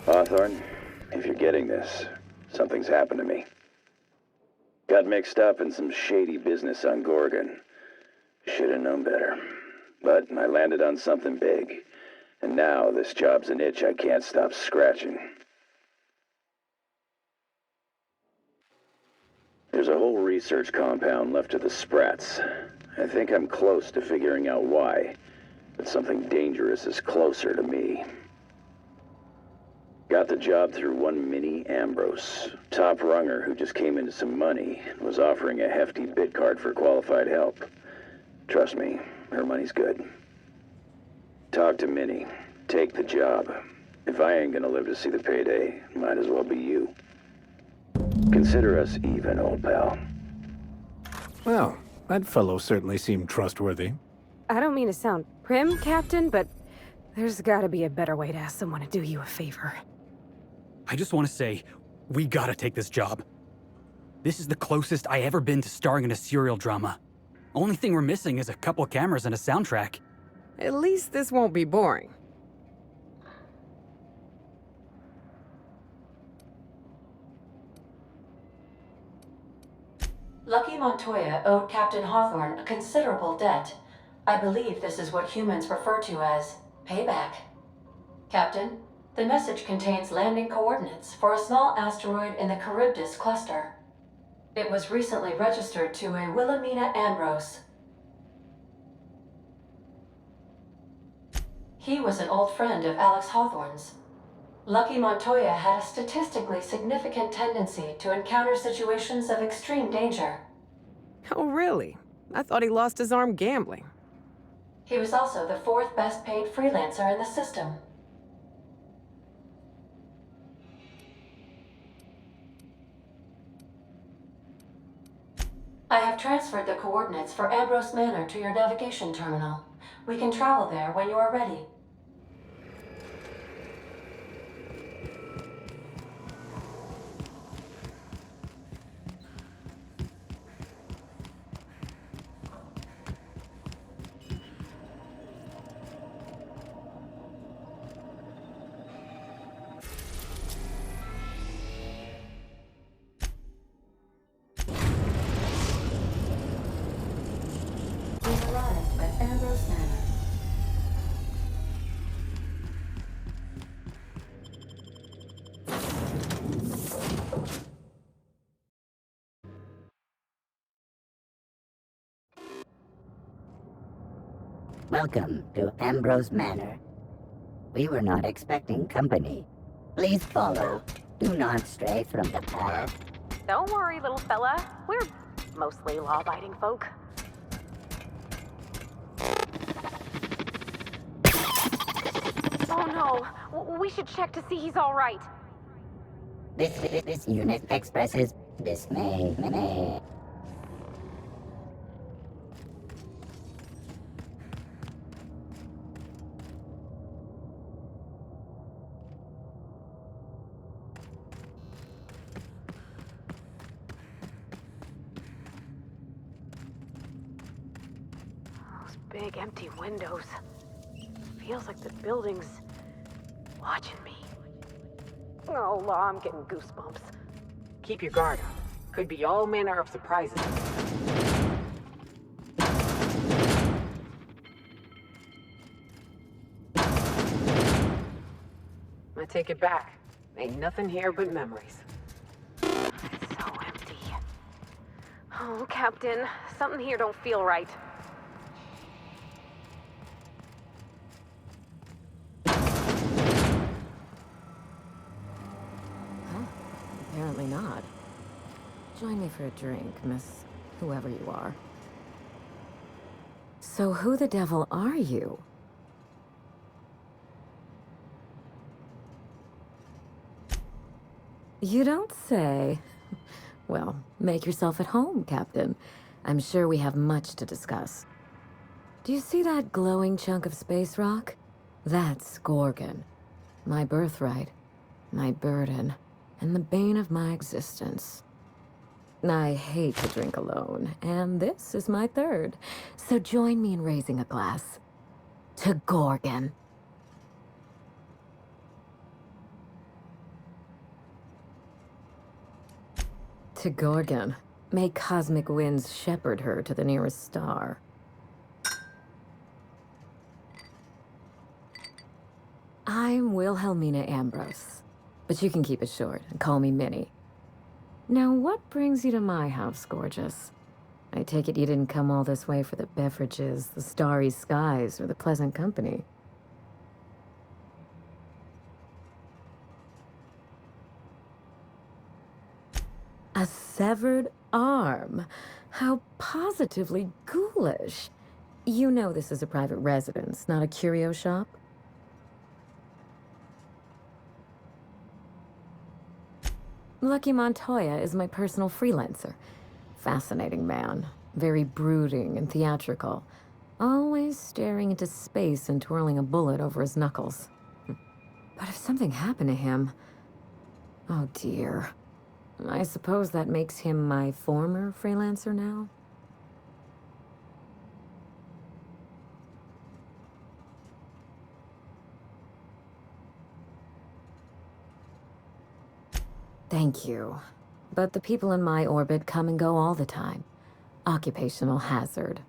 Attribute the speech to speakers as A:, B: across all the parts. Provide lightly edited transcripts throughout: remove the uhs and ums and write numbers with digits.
A: Hawthorne, if you're getting this, something's happened to me. Got mixed up in some shady business on Gorgon. Should have known better. But I landed on something big. And now this job's an itch I can't stop scratching. There's a whole research compound left of the Sprats. I think I'm close to figuring out why. But something dangerous is closer to me. Got the job through one Minnie Ambrose, top runger who just came into some money and was offering a hefty bid card for qualified help. Trust me, her money's good. Talk to Minnie. Take the job. If I ain't gonna live to see the payday, might as well be you. Consider us even, old pal.
B: Well, that fellow certainly seemed trustworthy.
C: I don't mean to sound prim, Captain, but there's gotta be a better way to ask someone to do you a favor.
D: I just want to say, we gotta take this job. This is the closest I ever been to starring in a serial drama. Only thing we're missing is a couple of cameras and a soundtrack.
E: At least this won't be boring.
F: Lucky Montoya owed Captain Hawthorne a considerable debt. I believe this is what humans refer to as payback. Captain, the message contains landing coordinates for a small asteroid in the Charybdis cluster. It was recently registered to a Wilhelmina Ambrose. He was an old friend of Alex Hawthorne's. Lucky Montoya had a statistically significant tendency to encounter situations of extreme danger.
E: Oh, really? I thought he lost his arm gambling.
F: He was also the fourth best paid freelancer in the system. I have transferred the coordinates for Ambrose Manor to your navigation terminal. We can travel there when you are ready. We arrived at Ambrose Manor.
G: Welcome to Ambrose Manor. We were not expecting company. Please follow. Do not stray from the path.
C: Don't worry, little fella. We're mostly law-abiding folk. Oh no! We should check to see he's all right.
G: This unit expresses dismay.
C: Those big empty windows. Feels like the building's watching me. Oh, Law, I'm getting goosebumps.
E: Keep your guard up. Could be all manner of surprises. I take it back. Ain't nothing here but memories.
C: It's so empty. Oh, Captain, something here don't feel right.
H: Apparently not. Join me for a drink, Miss whoever you are. So who the devil are you? You don't say. Well, make yourself at home, Captain. I'm sure we have much to discuss. Do you see that glowing chunk of space rock? That's Gorgon. My birthright, my burden, and the bane of my existence. I hate to drink alone, and this is my third. So join me in raising a glass to Gorgon. To Gorgon. May cosmic winds shepherd her to the nearest star. I'm Wilhelmina Ambrose, but you can keep it short and call me Minnie. Now, what brings you to my house, gorgeous? I take it you didn't come all this way for the beverages, the starry skies, or the pleasant company. A severed arm? How positively ghoulish. You know this is a private residence, not a curio shop? Lucky Montoya is my personal freelancer. Fascinating man. Very brooding and theatrical. Always staring into space and twirling a bullet over his knuckles. But if something happened to him... Oh dear. I suppose that makes him my former freelancer now? Thank you. But the people in my orbit come and go all the time. Occupational hazard.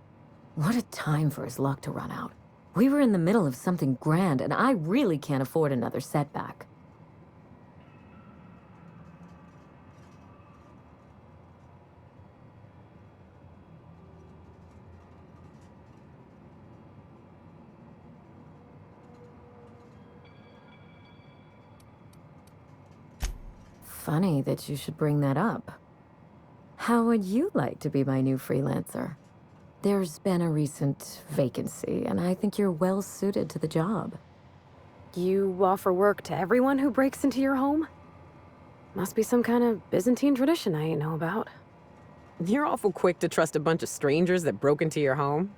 H: What a time for his luck to run out. We were in the middle of something grand, and I really can't afford another setback. Funny that you should bring that up. How would you like to be my new freelancer? There's been a recent vacancy, and I think you're well suited to the job.
C: You offer work to everyone who breaks into your home? Must be some kind of Byzantine tradition I ain't know about.
E: You're awful quick to trust a bunch of strangers that broke into your home.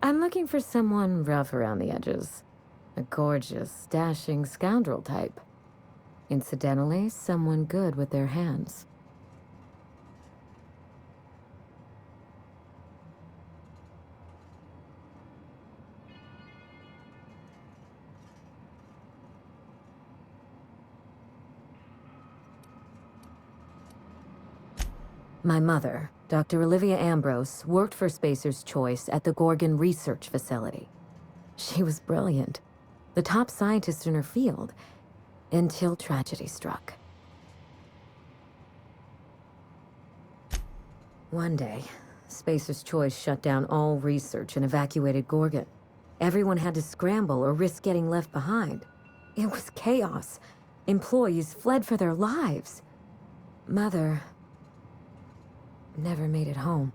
H: I'm looking for someone rough around the edges. A gorgeous, dashing scoundrel type. Incidentally, someone good with their hands. My mother, Dr. Olivia Ambrose, worked for Spacer's Choice at the Gorgon Research Facility. She was brilliant, the top scientist in her field, until tragedy struck. One day, Spacer's Choice shut down all research and evacuated Gorgon. Everyone had to scramble or risk getting left behind. It was chaos. Employees fled for their lives. Mother never made it home.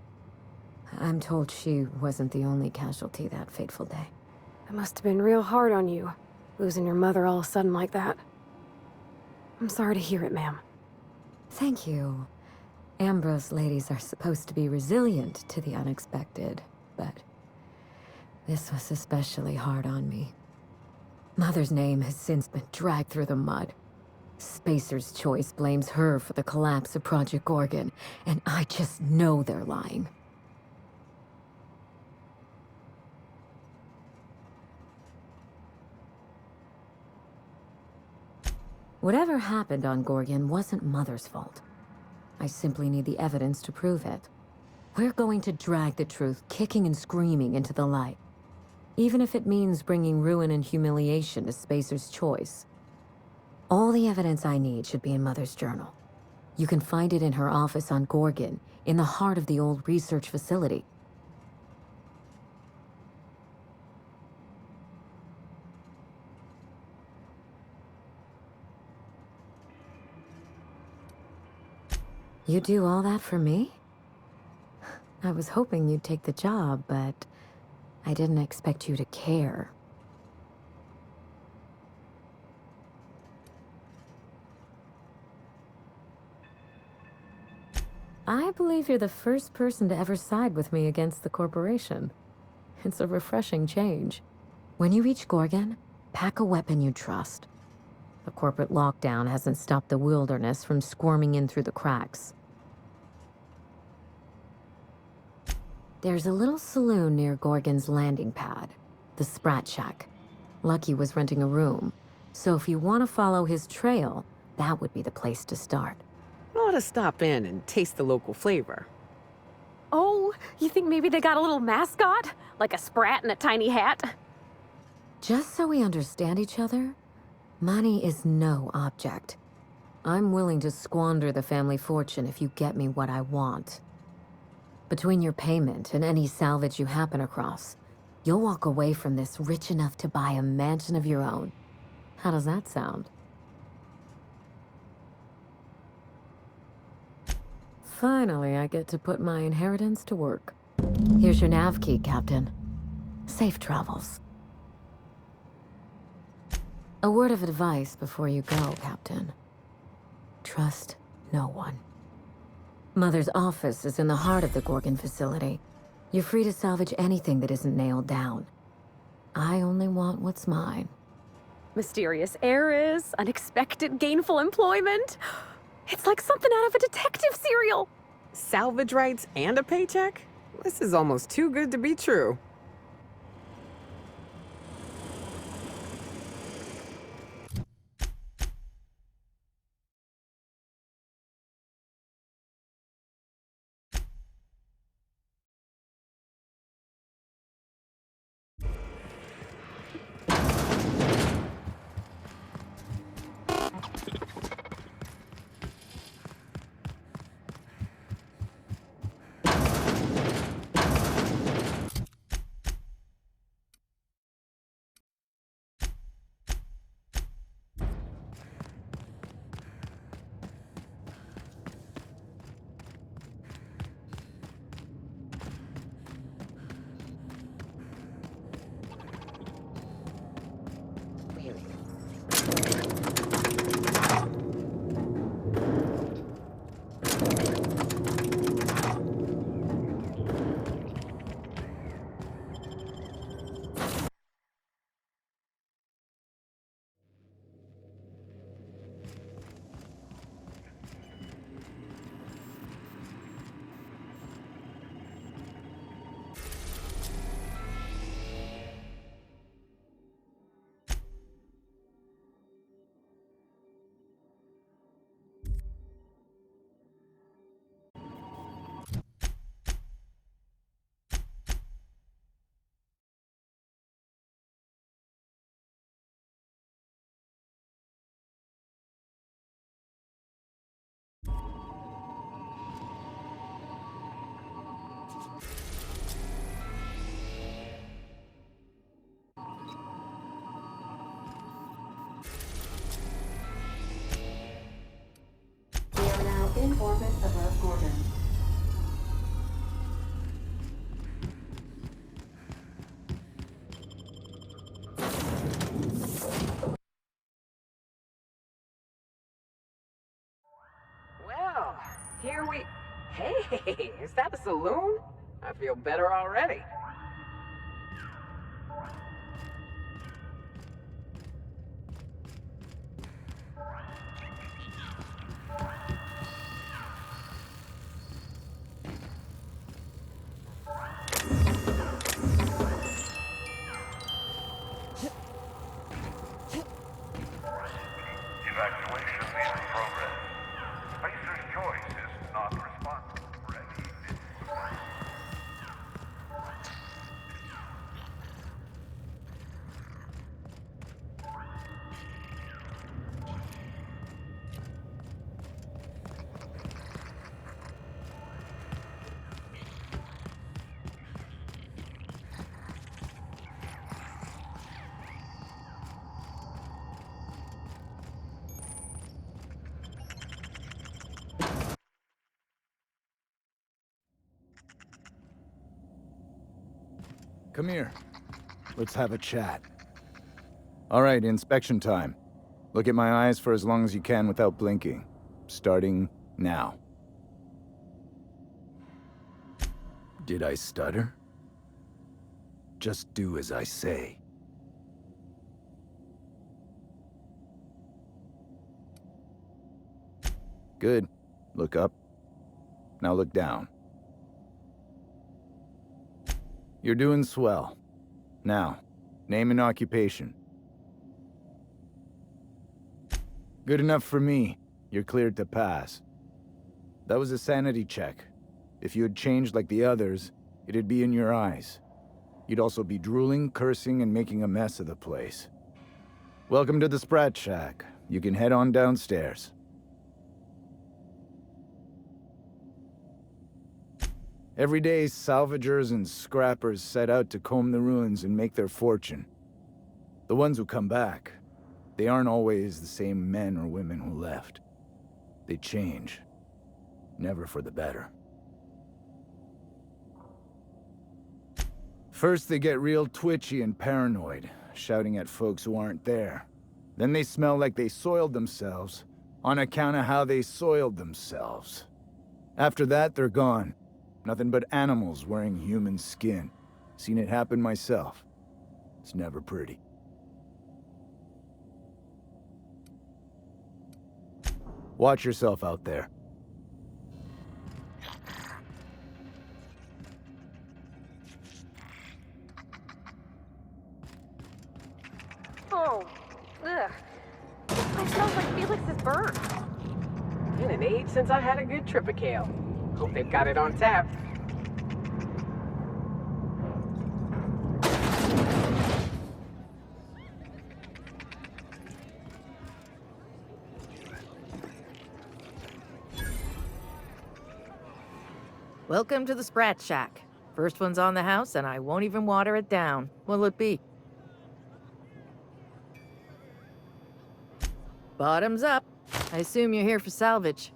H: I'm told she wasn't the only casualty that fateful day.
C: It must have been real hard on you, losing your mother all of a sudden like that. I'm sorry to hear it, ma'am.
H: Thank you. Ambrose ladies are supposed to be resilient to the unexpected, but this was especially hard on me. Mother's name has since been dragged through the mud. Spacer's Choice blames her for the collapse of Project Gorgon, and I just know they're lying. Whatever happened on Gorgon wasn't Mother's fault. I simply need the evidence to prove it. We're going to drag the truth kicking and screaming into the light. Even if it means bringing ruin and humiliation to Spacer's Choice. All the evidence I need should be in Mother's journal. You can find it in her office on Gorgon, in the heart of the old research facility. You do all that for me? I was hoping you'd take the job, but I didn't expect you to care. I believe you're the first person to ever side with me against the corporation. It's a refreshing change. When you reach Gorgon, pack a weapon you trust. The corporate lockdown hasn't stopped the wilderness from squirming in through the cracks. There's a little saloon near Gorgon's landing pad, the Sprat Shack. Lucky was renting a room, so if you want to follow his trail, that would be the place to start.
E: Ought to stop in and taste the local flavor.
C: Oh, you think maybe they got a little mascot? Like a sprat in a tiny hat?
H: Just so we understand each other, money is no object. I'm willing to squander the family fortune if you get me what I want. Between your payment and any salvage you happen across, you'll walk away from this rich enough to buy a mansion of your own. How does that sound? Finally, I get to put my inheritance to work. Here's your nav key, Captain. Safe travels. A word of advice before you go, Captain. Trust no one. Mother's office is in the heart of the Gorgon facility. You're free to salvage anything that isn't nailed down. I only want what's mine.
C: Mysterious heiress, unexpected gainful employment. It's like something out of a detective serial.
E: Salvage rights and a paycheck? This is almost too good to be true.
F: We are now in orbit above Gorgon.
E: Well, here we... Hey, is that a saloon? I feel better already.
I: Evacuation is in progress. Spacer's choice is not responsible for any misdemeanor.
B: Come here. Let's have a chat. All right, inspection time. Look at my eyes for as long as you can without blinking. Starting now. Did I stutter? Just do as I say. Good. Look up. Now look down. You're doing swell. Now, name and occupation. Good enough for me. You're cleared to pass. That was a sanity check. If you had changed like the others, it'd be in your eyes. You'd also be drooling, cursing, and making a mess of the place. Welcome to the Sprat Shack. You can head on downstairs. Every day, salvagers and scrappers set out to comb the ruins and make their fortune. The ones who come back, they aren't always the same men or women who left. They change. Never for the better. First, they get real twitchy and paranoid, shouting at folks who aren't there. Then they smell like they soiled themselves, on account of how they soiled themselves. After that, they're gone. Nothing but animals wearing human skin. Seen it happen myself. It's never pretty. Watch yourself out there.
C: Oh, ugh. This place smells like Felix's burn.
E: Been an age since I had a good trip of kale. Hope they've got it on tap.
J: Welcome to the Sprat Shack. First one's on the house, and I won't even water it down. What'll it be? Bottoms up. I assume you're here for salvage.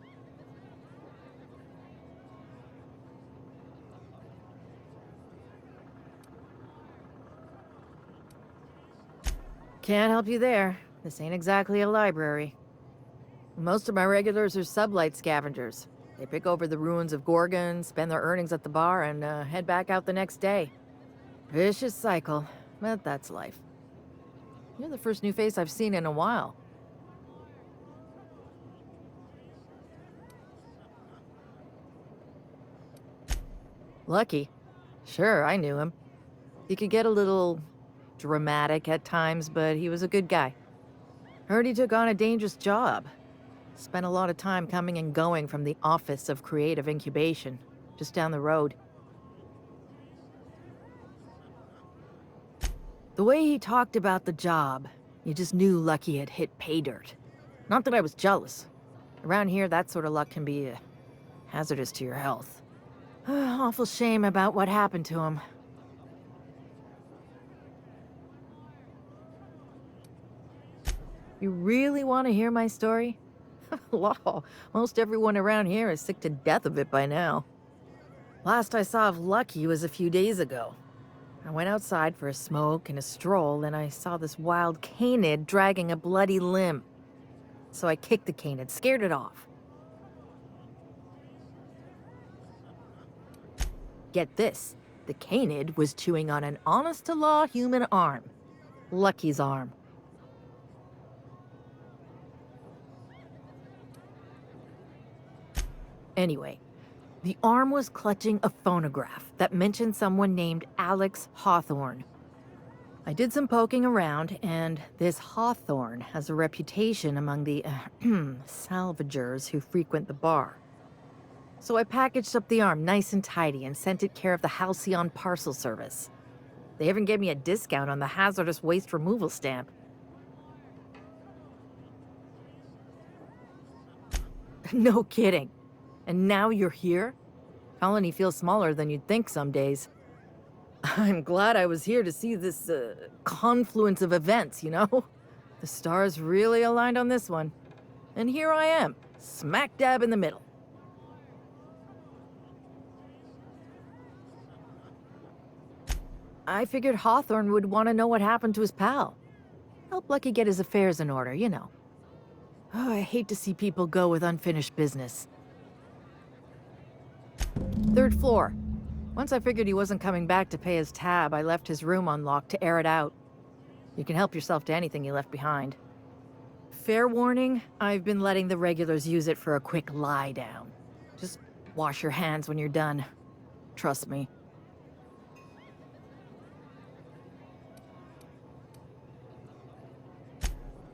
J: Can't help you there. This ain't exactly a library. Most of my regulars are sublight scavengers. They pick over the ruins of Gorgon, spend their earnings at the bar, and head back out the next day. Vicious cycle, but that's life. You're the first new face I've seen in a while. Lucky. Sure, I knew him. He could get a little dramatic at times, but he was a good guy. Heard he took on a dangerous job. Spent a lot of time coming and going from the Office of Creative Incubation, just down the road. The way he talked about the job, you just knew Lucky had hit pay dirt. Not that I was jealous. Around here, that sort of luck can be hazardous to your health. Awful shame about what happened to him. You really want to hear my story? Law, most everyone around here is sick to death of it by now. Last I saw of Lucky was a few days ago. I went outside for a smoke and a stroll, and I saw this wild canid dragging a bloody limb. So I kicked the canid, scared it off. Get this, the canid was chewing on an honest-to-law human arm. Lucky's arm. Anyway, the arm was clutching a phonograph that mentioned someone named Alex Hawthorne. I did some poking around, and this Hawthorne has a reputation among the salvagers who frequent the bar. So I packaged up the arm nice and tidy and sent it care of the Halcyon Parcel Service. They even gave me a discount on the hazardous waste removal stamp. No kidding. And now you're here? Colony feels smaller than you'd think some days. I'm glad I was here to see this confluence of events, you know? The stars really aligned on this one. And here I am, smack dab in the middle. I figured Hawthorne would want to know what happened to his pal. Help Lucky get his affairs in order, you know. Oh, I hate to see people go with unfinished business. 3rd floor. Once I figured he wasn't coming back to pay his tab, I left his room unlocked to air it out. You can help yourself to anything you left behind. Fair warning, I've been letting the regulars use it for a quick lie down. Just wash your hands when you're done. Trust me.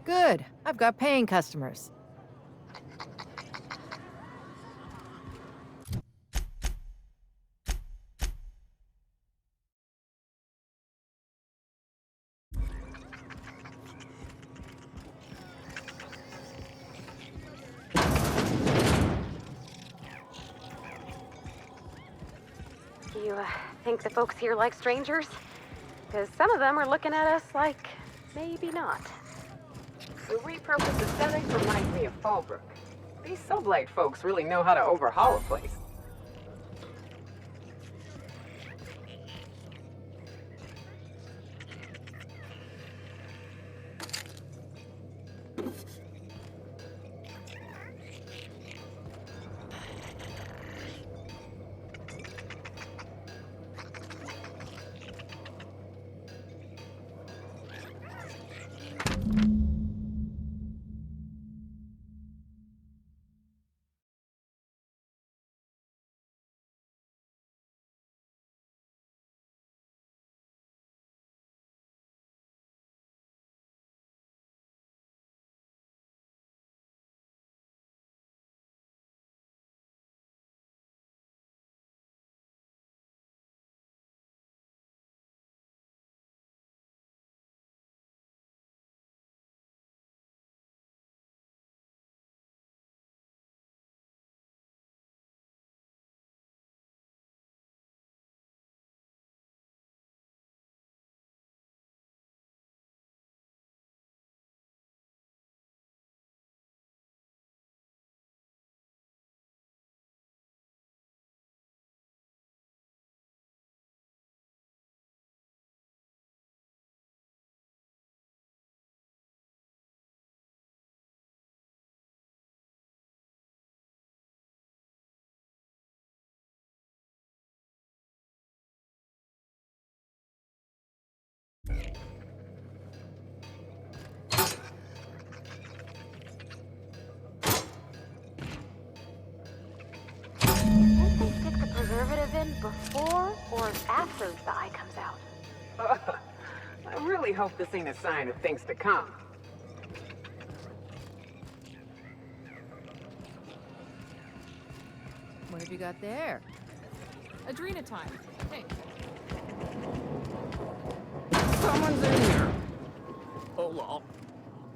J: Good. I've got paying customers.
C: You think the folks here like strangers? Because some of them are looking at us like maybe not.
E: The repurposed aesthetic reminds me of Fallbrook. These sublight folks really know how to overhaul a place.
C: Did they stick the preservative in before or after the eye comes out?
E: I really hope this ain't a sign of things to come.
J: What have you got there?
K: Adrena time. Hey.
L: Someone's in here. Oh, lol.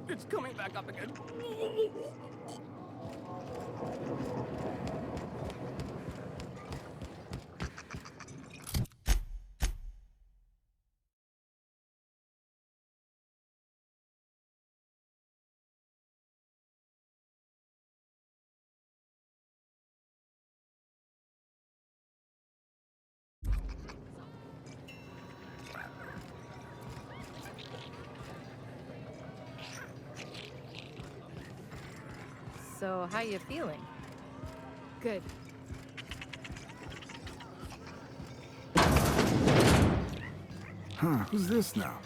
L: It's coming back up again.
J: So, how you feeling?
K: Good.
B: Huh, who's this now?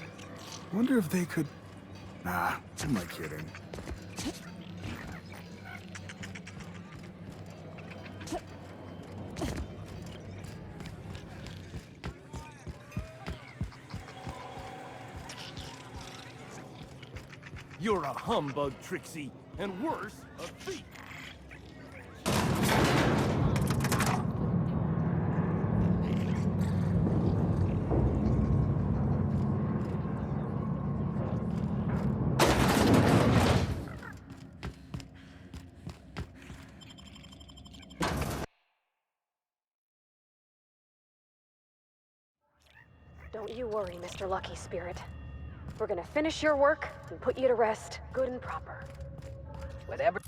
B: Wonder if they could... Nah, who am I kidding?
L: You're a humbug, Trixie, and worse, a thief.
C: Don't you worry, Mr. Lucky Spirit. We're gonna finish your work and put you to rest, good and proper.
E: Whatever.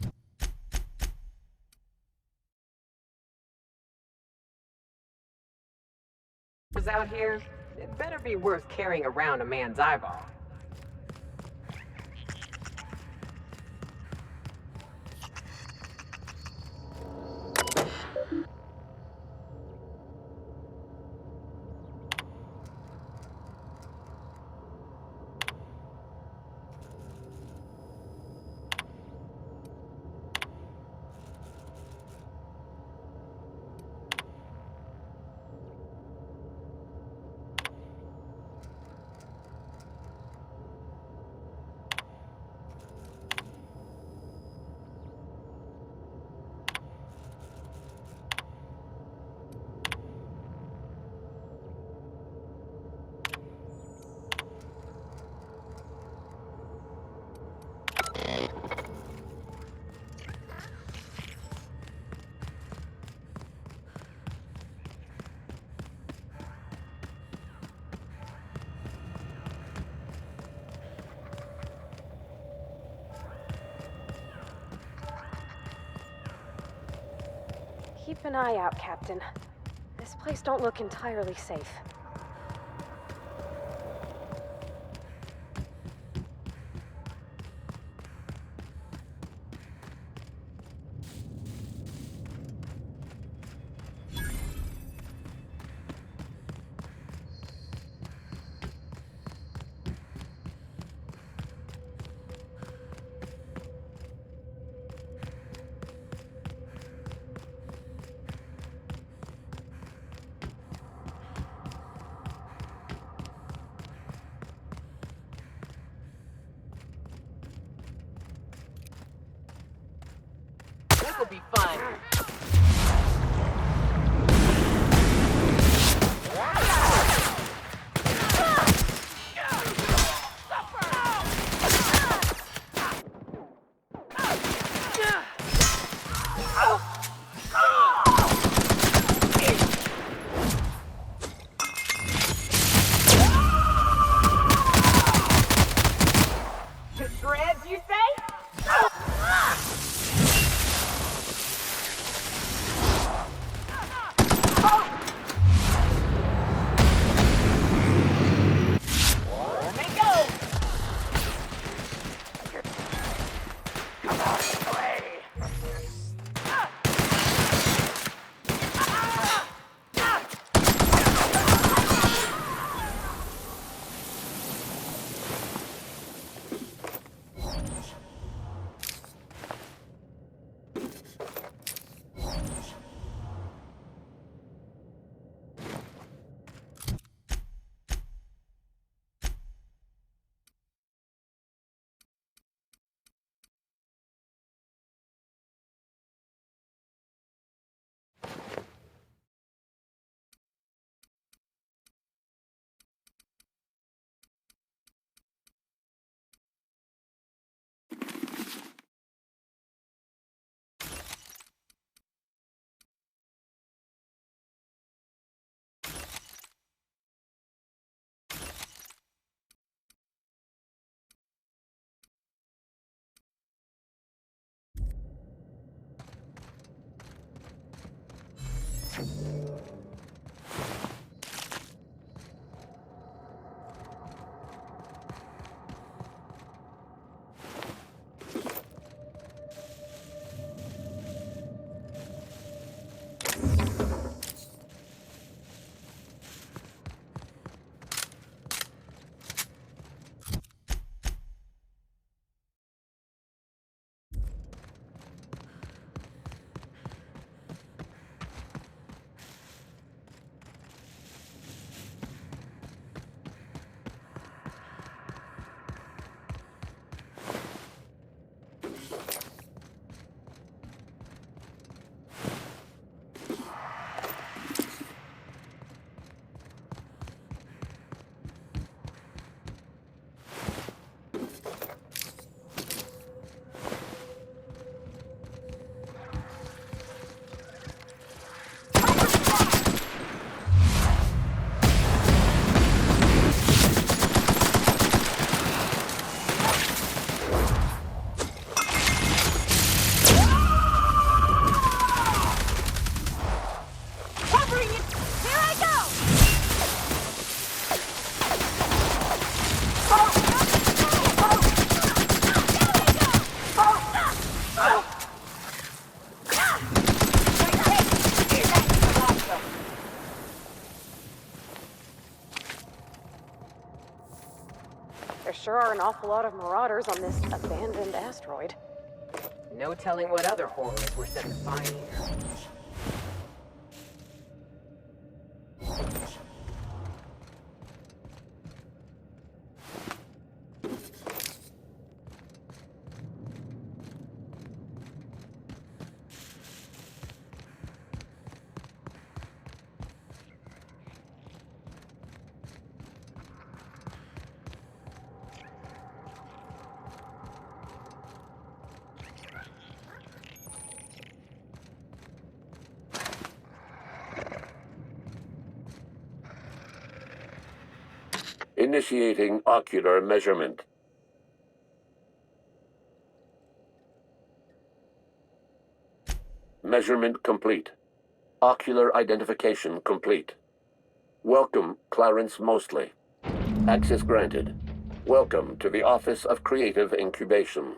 E: Was out here, it better be worth carrying around a man's eyeball.
C: Keep an eye out, Captain. This place don't look entirely safe.
E: This'll be fun. Shreds, you say? Let me go! Come on, play!
C: There sure are an awful lot of marauders on this abandoned asteroid.
E: No telling what other horrors we're set to find here.
M: Initiating ocular measurement. Measurement complete. Ocular identification complete. Welcome, Clarence Mostly. Access granted. Welcome to the Office of Creative Incubation.